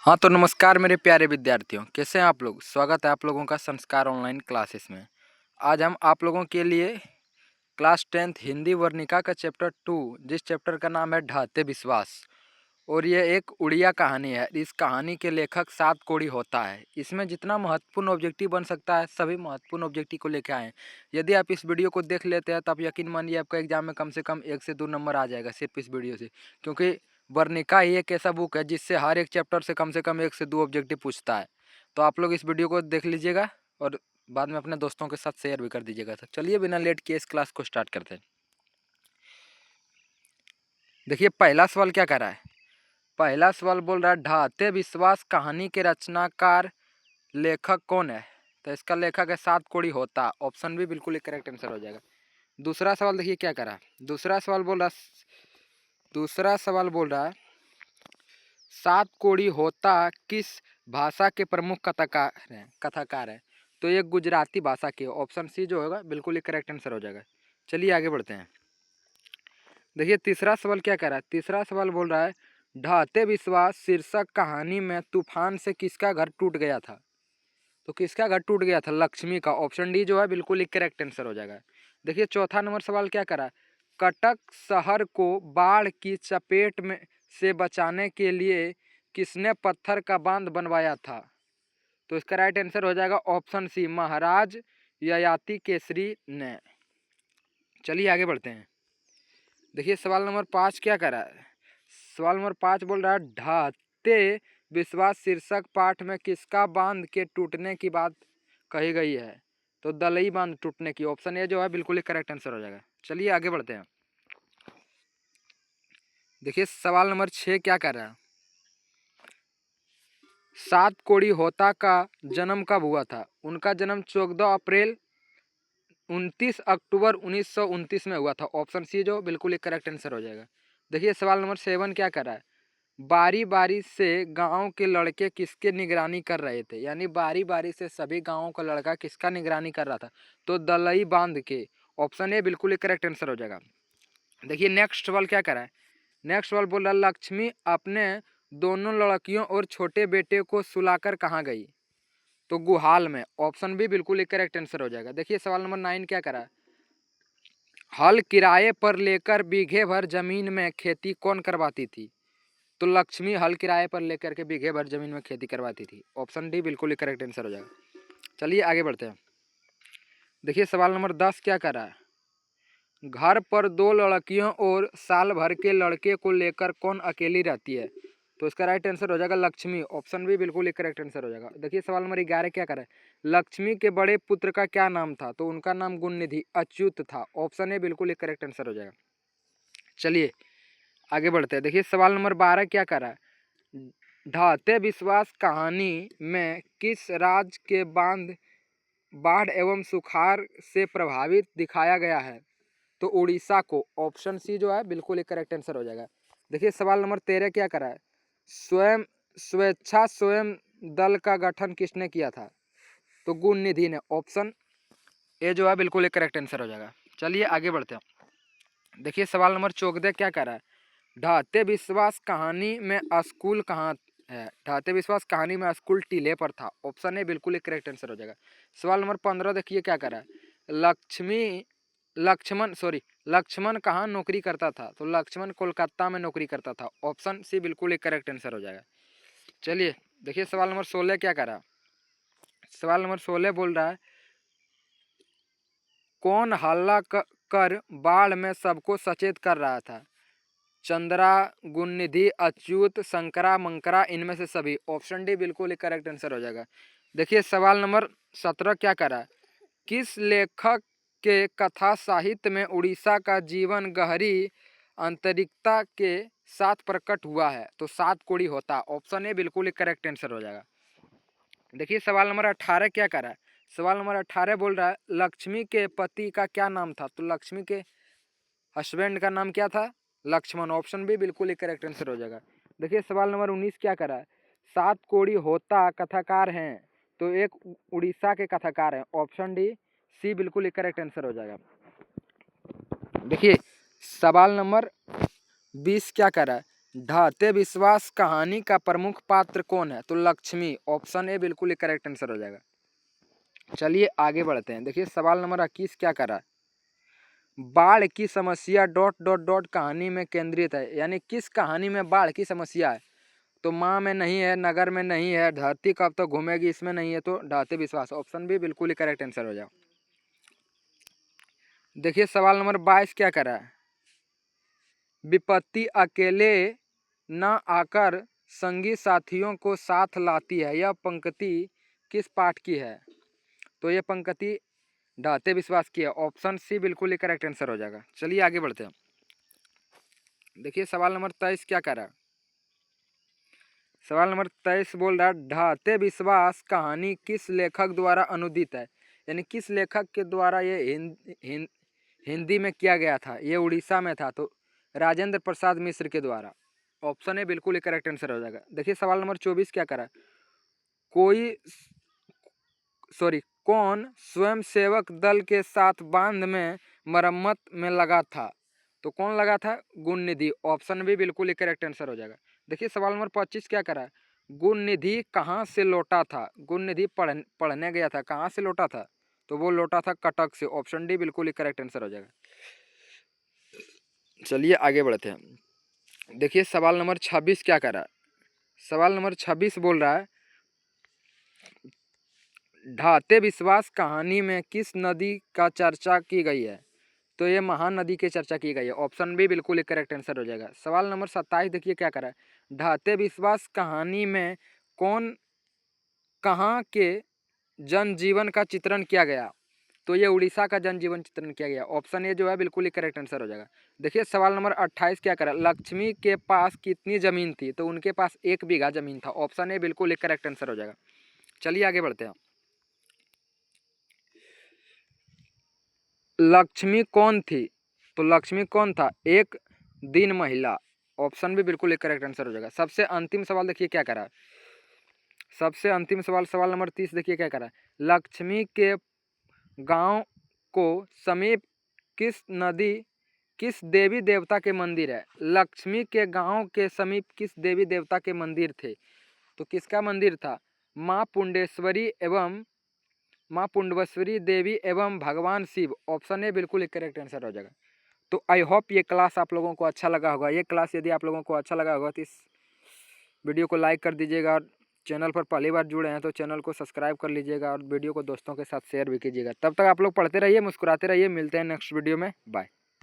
हाँ तो नमस्कार मेरे प्यारे विद्यार्थियों, कैसे हैं आप लोग। स्वागत है आप लोगों का संस्कार ऑनलाइन क्लासेस में। आज हम आप लोगों के लिए क्लास 10th हिंदी वर्णिका का चैप्टर 2, जिस चैप्टर का नाम है ढाते विश्वास, और ये एक उड़िया कहानी है। इस कहानी के लेखक सात कोड़ी होता है। इसमें जितना महत्वपूर्ण ऑब्जेक्टिव बन सकता है सभी महत्वपूर्ण ऑब्जेक्टिव को लेकर आए हैं। यदि आप इस वीडियो को देख लेते हैं तो आप यकीन मानिए आपका एग्जाम में कम से कम 1 से 2 नंबर आ जाएगा सिर्फ इस वीडियो से, क्योंकि वर्णिका ही एक ऐसा बुक है जिससे हर एक चैप्टर से कम 1 से 2 ऑब्जेक्टिव पूछता है। तो आप लोग इस वीडियो को देख लीजिएगा और बाद में अपने दोस्तों के साथ शेयर भी कर दीजिएगा। तो चलिए बिना लेट किए इस क्लास को स्टार्ट करते हैं। देखिए पहला सवाल क्या कर रहा है। पहला सवाल बोल रहा है ढाते विश्वास कहानी के रचनाकार लेखक कौन है। तो इसका लेखक है सात कोड़ी होता। ऑप्शन भी बिल्कुल एक करेक्ट आंसर हो जाएगा। दूसरा सवाल देखिए क्या करा। दूसरा सवाल बोल रहा है सात कोड़ी होता किस भाषा के प्रमुख कथाकार है। तो ये गुजराती भाषा के। ऑप्शन सी जो होगा बिल्कुल एक करेक्ट आंसर हो जाएगा। चलिए आगे बढ़ते हैं। देखिए तीसरा सवाल क्या कर रहा है। तीसरा सवाल बोल रहा है ढाते विश्वास शीर्षक कहानी में तूफान से किसका घर टूट गया था। तो किसका घर टूट गया था। लक्ष्मी का। ऑप्शन डी जो है बिल्कुल एक करेक्ट आंसर हो जाएगा। देखिए चौथा नंबर सवाल क्या करा। कटक शहर को बाढ़ की चपेट में से बचाने के लिए किसने पत्थर का बांध बनवाया था। तो इसका राइट आंसर हो जाएगा ऑप्शन सी महाराज ययाति केसरी ने। चलिए आगे बढ़ते हैं। देखिए सवाल नंबर 5 क्या कर रहा है। सवाल नंबर 5 बोल रहा है ढाते विश्वास शीर्षक पाठ में किसका बांध के टूटने की बात कही गई है। तो दलई बांध टूटने की। ऑप्शन ए जो है बिल्कुल ही करेक्ट आंसर हो जाएगा। चलिए आगे बढ़ते हैं। देखिए सवाल नंबर 6 क्या कर रहा है। सात कोड़ी होता का जन्म कब हुआ था। उनका जन्म 14 अप्रैल 29 अक्टूबर 1929 में हुआ था। ऑप्शन सी जो बिल्कुल एक करेक्ट आंसर हो जाएगा। देखिए सवाल नंबर 7 क्या कर रहा है। बारी बारी से गांव के लड़के किसके निगरानी कर रहे थे। यानी बारी बारी से सभी गांवों का लड़का किसका निगरानी कर रहा था। तो दलई बांध के। ऑप्शन ए बिल्कुल ही करेक्ट आंसर हो जाएगा। देखिए नेक्स्ट सवाल क्या कर रहा है। नेक्स्ट सवाल बोल रहा है लक्ष्मी अपने दोनों लड़कियों और छोटे बेटे को सुलाकर कहाँ गई। तो गुहाल में। ऑप्शन भी बिल्कुल ही करेक्ट आंसर हो जाएगा। देखिए सवाल नंबर 9 क्या करा। हल किराए पर लेकर बीघे भर जमीन में खेती कौन करवाती थी। तो लक्ष्मी हल किराए पर लेकर के बीघे भर जमीन में खेती करवाती थी। ऑप्शन डी बिल्कुल ही करेक्ट आंसर हो जाएगा। चलिए आगे बढ़ते हैं। देखिए सवाल नंबर 10 क्या कर रहा है। घर पर दो लड़कियों और साल भर के लड़के को लेकर कौन अकेली रहती है। तो इसका राइट आंसर हो जाएगा लक्ष्मी। ऑप्शन भी बिल्कुल ही करेक्ट आंसर हो जाएगा। देखिए सवाल नंबर 11 क्या कर रहा है। लक्ष्मी के बड़े पुत्र का क्या नाम था। तो उनका नाम गुणनिधि अच्युत था। ऑप्शन ए बिल्कुल ही करेक्ट आंसर हो जाएगा। चलिए आगे बढ़ते हैं। देखिए सवाल नंबर 12 क्या कर रहा है। ढाते विश्वास कहानी में किस राज्य के बांध बाढ़ एवं सुखाड़ से प्रभावित दिखाया गया है। तो उड़ीसा को। ऑप्शन सी जो है बिल्कुल एक करेक्ट आंसर हो जाएगा। देखिए सवाल नंबर 13 क्या करा है। स्वयं स्वयं दल का गठन किसने किया था। तो गुण निधि ने। ऑप्शन ए जो है बिल्कुल एक करेक्ट आंसर हो जाएगा। चलिए आगे बढ़ते हैं। देखिए सवाल नंबर 14 क्या कर रहा है। ढाते विश्वास कहानी में स्कूल कहाँ है। ढाते विश्वास कहानी में स्कूल टीले पर था। ऑप्शन ए बिल्कुल एक करेक्ट आंसर हो जाएगा। सवाल नंबर 15 देखिए क्या कर रहा है। लक्ष्मण कहाँ नौकरी करता था। तो लक्ष्मण कोलकाता में नौकरी करता था। ऑप्शन सी बिल्कुल एक करेक्ट आंसर हो जाएगा। चलिए देखिए सवाल नंबर 16 क्या कर रहा है। सवाल नंबर 16 बोल रहा है कौन हल्ला कर बाढ़ में सबको सचेत कर रहा था। चंद्रा गुणनिधि अच्युत शंकरा मंकरा इनमें से सभी। ऑप्शन डी बिल्कुल ही करेक्ट आंसर हो जाएगा। देखिए सवाल नंबर 17 क्या कर रहा है। किस लेखक के कथा साहित्य में उड़ीसा का जीवन गहरी आंतरिकता के साथ प्रकट हुआ है। तो सात कोड़ी होता। ऑप्शन ए बिल्कुल ही करेक्ट आंसर हो जाएगा। देखिए सवाल नंबर 18 क्या कर रहा है। सवाल नंबर 18 बोल रहा है लक्ष्मी के पति का क्या नाम था। तो लक्ष्मी के हस्बैंड का नाम क्या था। लक्ष्मण। ऑप्शन भी बिल्कुल ही करेक्ट आंसर हो जाएगा। देखिए सवाल नंबर 19 क्या करा है। सात कोड़ी होता कथाकार हैं। तो एक उड़ीसा के कथाकार हैं। ऑप्शन डी सी बिल्कुल ही करेक्ट आंसर हो जाएगा। देखिए सवाल नंबर 20 क्या करा है। ढाते विश्वास कहानी का प्रमुख पात्र कौन है? तो लक्ष्मी, ऑप्शन ए बिल्कुल ही करेक्ट आंसर हो जाएगा। चलिए आगे बढ़ते हैं। देखिए सवाल नंबर 21 क्या कर रहा है? बाढ़ की समस्या डॉट डॉट डॉट कहानी में केंद्रित है, यानी किस कहानी में बाढ़ की समस्या है? तो माँ में नहीं है, नगर में नहीं है, धरती कब तक घूमेगी इसमें नहीं है, तो ढाते विश्वास, ऑप्शन बी बिल्कुल ही करेक्ट आंसर हो जाओ। देखिए सवाल नंबर 22 क्या कर रहा है? विपत्ति अकेले न आकर संगी साथियों को साथ लाती है, यह पंक्ति किस पाठ की है? तो यह पंक्ति ढाते विश्वास की है, ऑप्शन सी बिल्कुल ही करेक्ट आंसर हो जाएगा। चलिए आगे बढ़ते हैं। देखिए सवाल नंबर 23 क्या कर रहा है? सवाल नंबर 23 बोल रहा है ढाते विश्वास कहानी किस लेखक द्वारा अनुदित है, यानी किस लेखक के द्वारा ये हिंदी में किया गया था? ये उड़ीसा में था, तो राजेंद्र प्रसाद मिश्र के द्वारा, ऑप्शन ए बिल्कुल ही करेक्ट आंसर हो जाएगा। देखिए सवाल नंबर 24 क्या करा? कोई कौन स्वयंसेवक दल के साथ बांध में मरम्मत में लगा था? तो कौन लगा था? गुणनिधि, ऑप्शन भी बिल्कुल ही करेक्ट आंसर हो जाएगा। देखिए सवाल नंबर 25 क्या करा? गुणनिधि कहाँ से लौटा था? गुणनिधि पढ़ने गया था, कहाँ से लौटा था? तो वो लौटा था कटक से, ऑप्शन डी बिल्कुल ही करेक्ट आंसर हो जाएगा। चलिए आगे बढ़ते हैं। देखिए सवाल नंबर 26 क्या कर रहा है? सवाल नंबर 26 बोल रहा है ढाते विश्वास कहानी में किस नदी का चर्चा की गई है? तो ये महानदी की चर्चा की गई है, ऑप्शन बी बिल्कुल एक करेक्ट आंसर हो जाएगा। सवाल नंबर 27 देखिए क्या कर रहा है? ढाते विश्वास कहानी में कौन कहाँ के जनजीवन का चित्रण किया गया? तो ये उड़ीसा का जनजीवन चित्रण किया गया, ऑप्शन ए जो है बिल्कुल ही करेक्ट आंसर हो जाएगा। देखिए सवाल नंबर 28 क्या करा? लक्ष्मी के पास कितनी जमीन थी? तो उनके पास 1 बीघा जमीन था, ऑप्शन ए बिल्कुल एक करेक्ट आंसर हो जाएगा। चलिए आगे बढ़ते हैं। लक्ष्मी कौन थी? तो लक्ष्मी कौन था? एक दिन महिला, ऑप्शन भी बिल्कुल एक करेक्ट आंसर हो जाएगा। सबसे अंतिम सवाल देखिए क्या करा? सबसे अंतिम सवाल, सवाल नंबर 30 देखिए क्या करा? लक्ष्मी के गांव को समीप किस नदी किस देवी देवता के मंदिर है? लक्ष्मी के गांव के समीप किस देवी देवता के मंदिर थे? तो किसका मंदिर था? माँ पुंडेश्वरी एवं माँ पुंडवेश्वरी देवी एवं भगवान शिव, ऑप्शन ए बिल्कुल एक करेक्ट आंसर हो जाएगा। तो आई होप ये क्लास आप लोगों को अच्छा लगा होगा। ये क्लास यदि आप लोगों को अच्छा लगा होगा तो इस वीडियो को लाइक कर दीजिएगा, और चैनल पर पहली बार जुड़े हैं तो चैनल को सब्सक्राइब कर लीजिएगा, और वीडियो को दोस्तों के साथ शेयर भी कीजिएगा। तब तक आप लोग पढ़ते रहिए, मुस्कुराते रहिए। मिलते हैं नेक्स्ट वीडियो में, बाय।